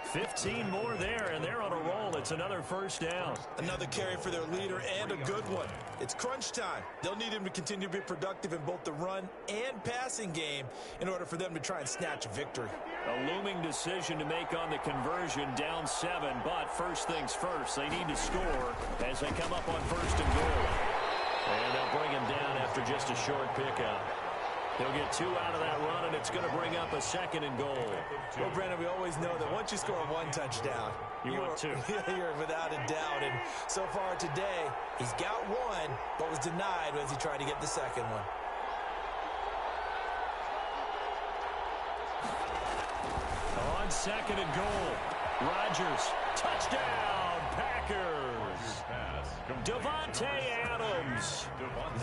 15 more there, and they're on a roll. It's another first down. Another carry for their leader, and a good one. It's crunch time. They'll need him to continue to be productive in both the run and passing game in order for them to try and snatch a victory. A looming decision to make on the conversion, down 7, but first things first, they need to score as they come up on 1st and goal. And they'll bring him down after just a short pickup. He'll get 2 out of that run, and it's going to bring up a second and goal. Well, Brandon, we always know that once you score one touchdown, you want two. You're without a doubt. And so far today, he's got one, but was denied as he tried to get the second one. On second and goal, Rodgers, touchdown, Packers. Davante Adams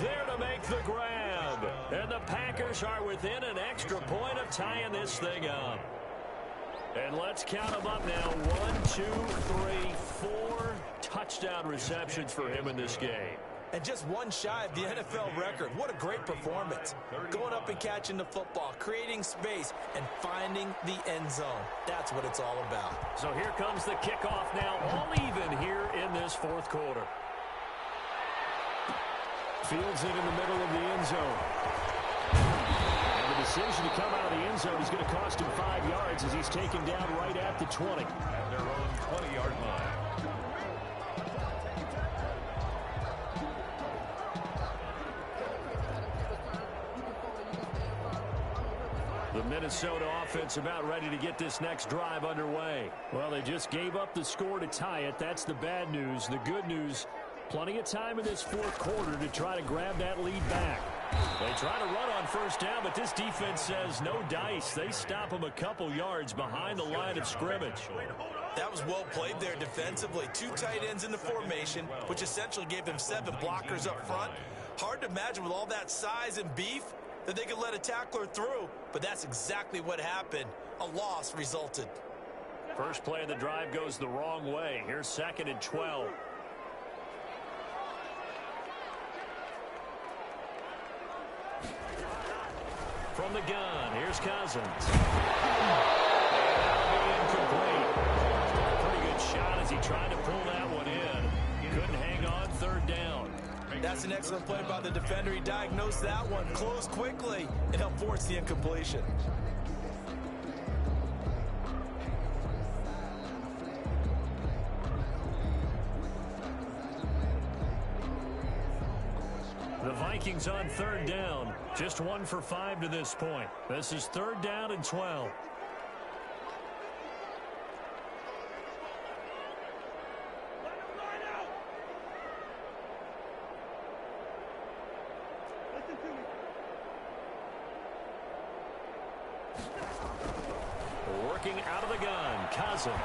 there to make the grab. And the Packers are within an extra point of tying this thing up. And let's count them up now. 1, 2, 3, 4 touchdown receptions for him in this game. And just one shy of the NFL record. What a great performance. Going up and catching the football, creating space, and finding the end zone. That's what it's all about. So here comes the kickoff now, all even here in this fourth quarter. Fields it in the middle of the end zone. And the decision to come out of the end zone is going to cost him 5 yards as he's taken down right at the 20. At their own 20-yard line. The Minnesota offense about ready to get this next drive underway. Well, they just gave up the score to tie it. That's the bad news. The good news, plenty of time in this fourth quarter to try to grab that lead back. They try to run on first down, but this defense says no dice. They stop them a couple yards behind the line of scrimmage. That was well played there defensively. 2 tight ends in the formation, which essentially gave them 7 blockers up front. Hard to imagine with all that size and beef that they could let a tackler through, but that's exactly what happened. A loss resulted. First play of the drive goes the wrong way. Here's 2nd and 12. From the gun, here's Cousins. And that'll be incomplete. Pretty good shot as he tried to pull that one in. Couldn't hang on 3rd down. That's an excellent play by the defender. He diagnosed that one, closed quickly, and helped force the incompletion. The Vikings on 3rd down. Just 1 for 5 to this point. This is 3rd down and 12. Working out of the gun, Cousins.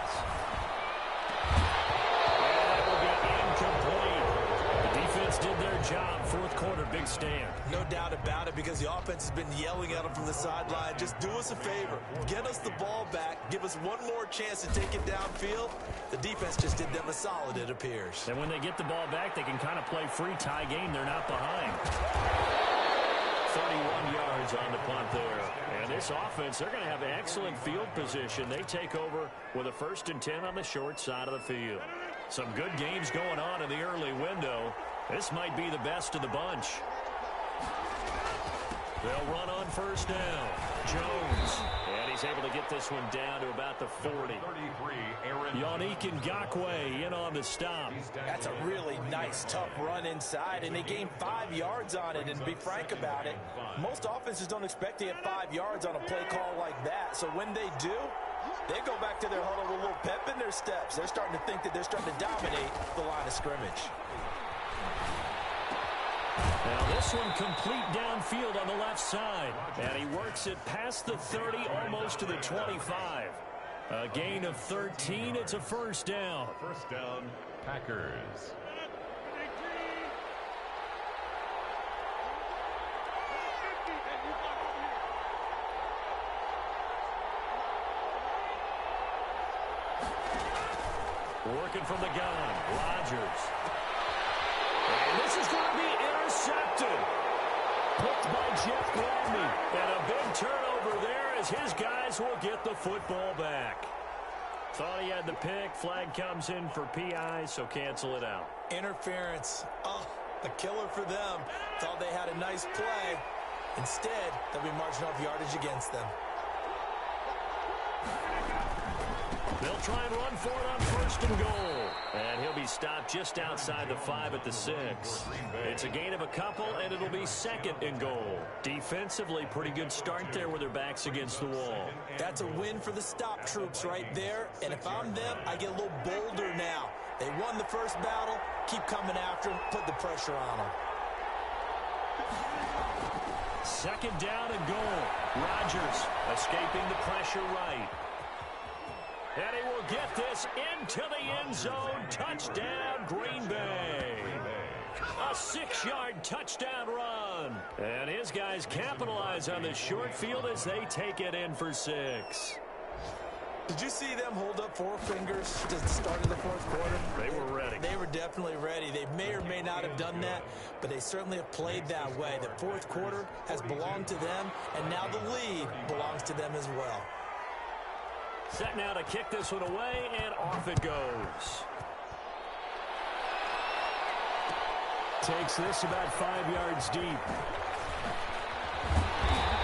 And that will be incomplete. The defense did their job. Fourth quarter, big stand. No doubt about it, because the offense has been yelling at them from the sideline. Just do us a favor. Get us the ball back. Give us one more chance to take it downfield. The defense just did them a solid, it appears. And when they get the ball back, they can kind of play free tie game. They're not behind. 31 yards on the punt there. And this offense, they're going to have excellent field position. They take over with a 1st and 10 on the short side of the field. Some good games going on in the early window. This might be the best of the bunch. They'll run on first down. Jones. And he's able to get this one down to about the 40. Yannick Ngakoue in on the stop. That's a really nice, tough run inside, and they gained 5 yards on it. And to be frank about it, most offenses don't expect to get 5 yards on a play call like that. So when they do, they go back to their huddle with a little pep in their steps. They're starting to think that they're starting to dominate the line of scrimmage. Now this one complete downfield on the left side. And he works it past the 30, almost to the 25. A gain of 13. It's a 1st down. 1st down, Packers. Working from the gun, Rodgers. And this is going to be intercepted. Picked by Jeff Gladney. And a big turnover there as his guys will get the football back. Thought he had the pick. Flag comes in for PI, so cancel it out. Interference. Oh, a killer for them. Thought they had a nice play. Instead, they'll be marching off yardage against them. They'll try and run for it on 1st and goal. And he'll be stopped just outside the 5 at the 6. It's a gain of a couple, and it'll be 2nd and goal. Defensively, pretty good start there with their backs against the wall. That's a win for the stop troops right there. And if I'm them, I get a little bolder now. They won the first battle. Keep coming after them. Put the pressure on them. 2nd down and goal. Rodgers escaping the pressure right. And he will get this into the end zone. Touchdown, Green Bay. A 6-yard touchdown run. And his guys capitalize on the short field as they take it in for 6. Did you see them hold up 4 fingers to the start of the 4th quarter? They were ready. They were definitely ready. They may or may not have done that, but they certainly have played that way. The 4th quarter has belonged to them, and now the lead belongs to them as well. Set now to kick this one away, and off it goes. Takes this about 5 yards deep.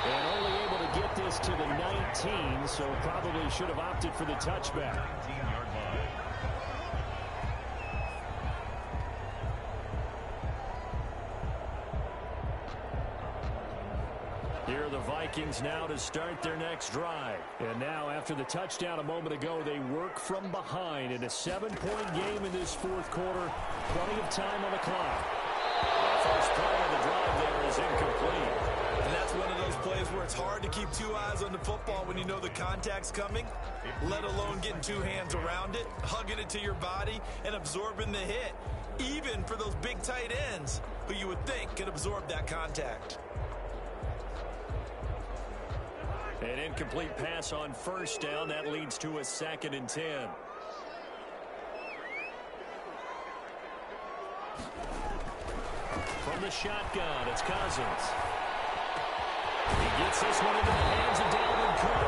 And only able to get this to the 19, so probably should have opted for the touchback. 19-yard line. Here are the Vikings now to start their next drive. And now, after the touchdown a moment ago, they work from behind in a 7-point game in this 4th quarter. Plenty of time on the clock. The first play of the drive there is incomplete. And that's one of those plays where it's hard to keep 2 eyes on the football when you know the contact's coming, let alone getting 2 hands around it, hugging it to your body, and absorbing the hit, even for those big tight ends who you would think could absorb that contact. An incomplete pass on 1st down. That leads to a 2nd and 10. From the shotgun, it's Cousins. He gets this one into the hands of Dalvin Cook.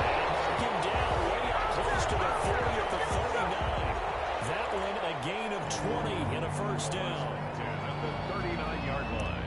And mark him down way up close to the 40 at the 39. That one a gain of 20 in a 1st down. At the 39-yard line.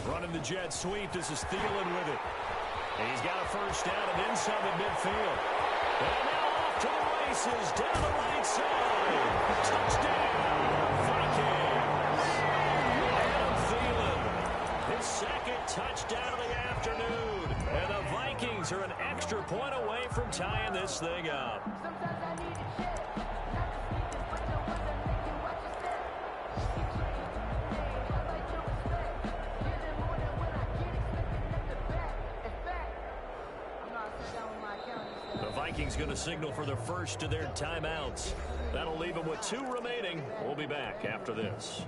Running the jet sweep. This is Thielen with it. And he's got a 1st down and then some at midfield. And now off to the races down the right side. Touchdown, Vikings. Adam Thielen, his 2nd touchdown of the afternoon. And the Vikings are an extra point away from tying this thing up. Vikings going to signal for the first of their timeouts. That'll leave them with 2 remaining. We'll be back after this.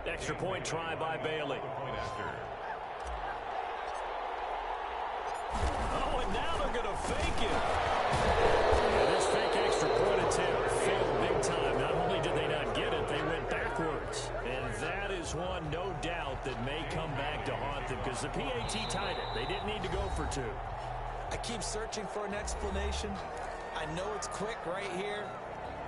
Extra point try by Bailey. Oh, and now they're going to fake it. Yeah, this fake extra point attempt failed big time. Not only did they not get it, they went backwards. And that is one, no doubt, that may come back to haunt them because the PAT tied it. They didn't need to go for 2. I keep searching for an explanation. I know it's quick right here.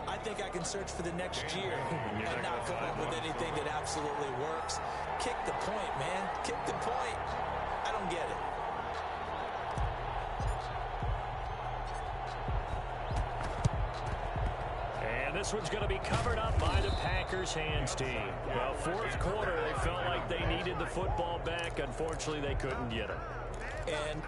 I think I can search for the next year and not come up with anything that absolutely works. Kick the point, man. Kick the point. I don't get it. And this one's going to be covered up by the Packers hands team. Well, 4th quarter, they felt like they needed the football back. Unfortunately, they couldn't get it. And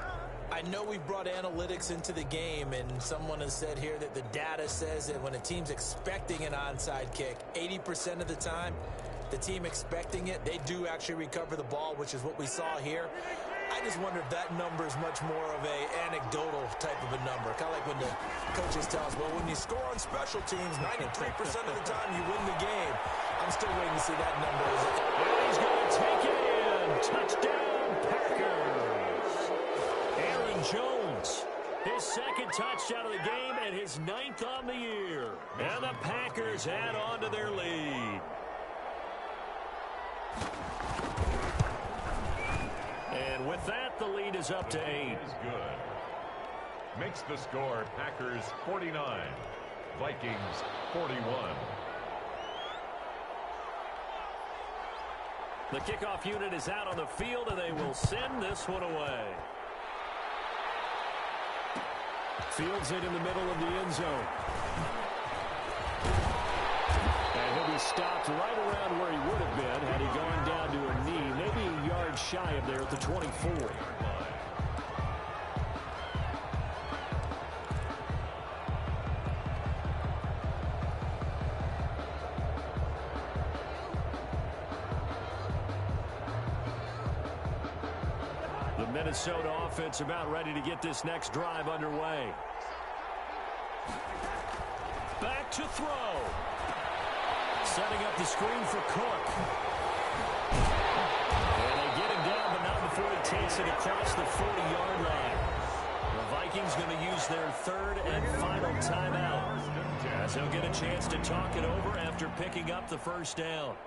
I know we've brought analytics into the game, and someone has said here that the data says that when a team's expecting an onside kick, 80% of the time, the team expecting it, they do actually recover the ball, which is what we saw here. I just wonder if that number is much more of a anecdotal type of a number. Kind of like when the coaches tell us, well, when you score on special teams, 93% of the time you win the game. I'm still waiting to see that number. And he's going to take it in. Touchdown, Packers. Aaron Jones, his 2nd touchdown of the game and his 9th on the year. And the Packers add on to their lead. And with that, the lead is up to 8. Is good. Makes the score Packers 49, Vikings 41. The kickoff unit is out on the field, and they will send this one away. Fields it in the middle of the end zone. And he'll be stopped right around where he would have been had he gone down to a knee, maybe a yard shy of there at the 24. The Minnesota offense about ready to get this next drive underway. Back to throw. Setting up the screen for Cook. And they get him down, but not before he takes it across the 40-yard line. The Vikings going to use their third and final timeout, as they'll get a chance to talk it over after picking up the first down.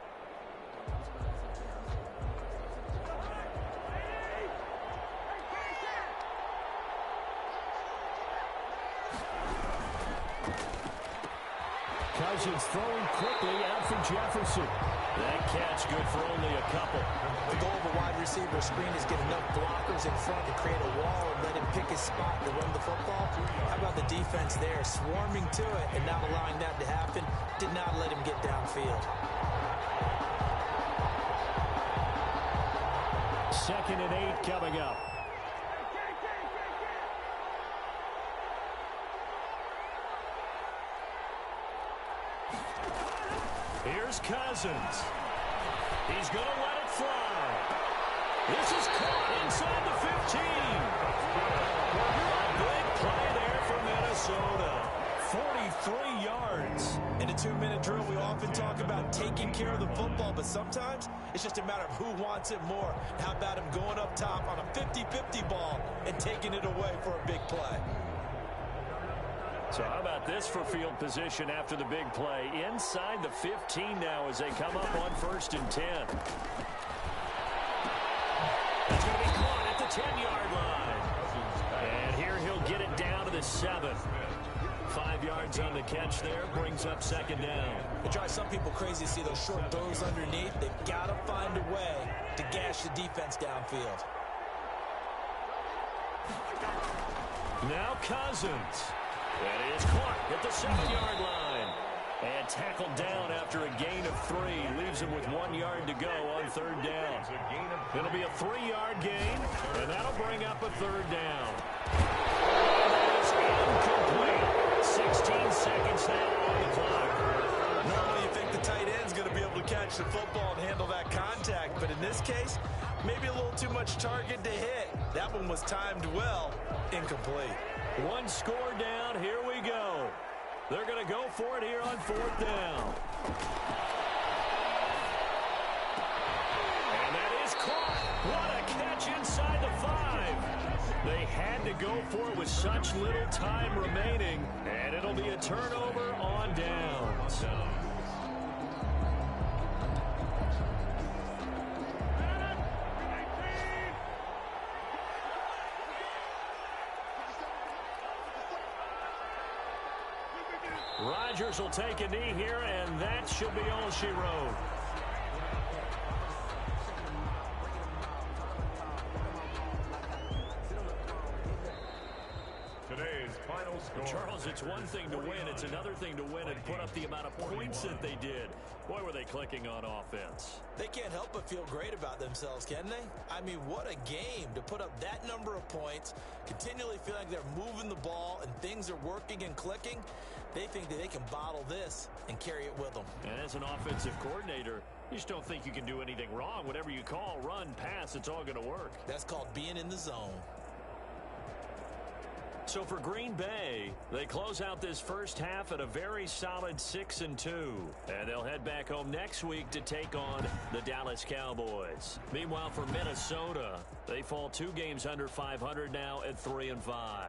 Cousins throwing quickly out for Jefferson. That catch good for only a couple. The goal of a wide receiver screen is get enough blockers in front to create a wall and let him pick his spot to run the football. How about the defense there, swarming to it and not allowing that to happen? Did not let him get downfield. 2nd and 8 coming up. Here's Cousins. He's going to let it fly. This is caught inside the 15. A big play there for Minnesota. 43 yards. In a 2-minute drill, we often talk about taking care of the football, but sometimes it's just a matter of who wants it more. How about him going up top on a 50-50 ball and taking it away for a big play? So how about this for field position after the big play? Inside the 15 now as they come up on 1st and 10. That's going to be caught at the 10-yard line. And here he'll get it down to the 7. 5 yards on the catch there, brings up 2nd down. It drives some people crazy to see those short throws underneath. They've got to find a way to gash the defense downfield. Now Cousins. That is caught at the 7-yard line. And tackled down after a gain of 3. Leaves him with 1 yard to go on 3rd down. It'll be a 3-yard gain, and that'll bring up a 3rd down. And that is incomplete. 16 seconds now on the clock. Normally you think the tight end's going to be able to catch the football and handle that contact, but in this case, maybe a little too much target to hit. That one was timed well. Incomplete. 1 score down. Here we go. They're going to go for it here on 4th down. And that is caught. What a catch inside the 5. They had to go for it with such little time remaining. And it'll be a turnover on downs. Rodgers will take a knee here, and that should be all she wrote. Today's final score. Charles, it's one thing to win. It's another thing to win and put up the amount of points that they did. Boy, were they clicking on offense. They can't help but feel great about themselves, can they? I mean, what a game to put up that number of points, continually feeling like they're moving the ball and things are working and clicking. They think that they can bottle this and carry it with them. And as an offensive coordinator, you just don't think you can do anything wrong. Whatever you call, run, pass, it's all going to work. That's called being in the zone. So for Green Bay, they close out this first half at a very solid 6-2. And they'll head back home next week to take on the Dallas Cowboys. Meanwhile, for Minnesota, they fall 2 games under 500 now at 3-5.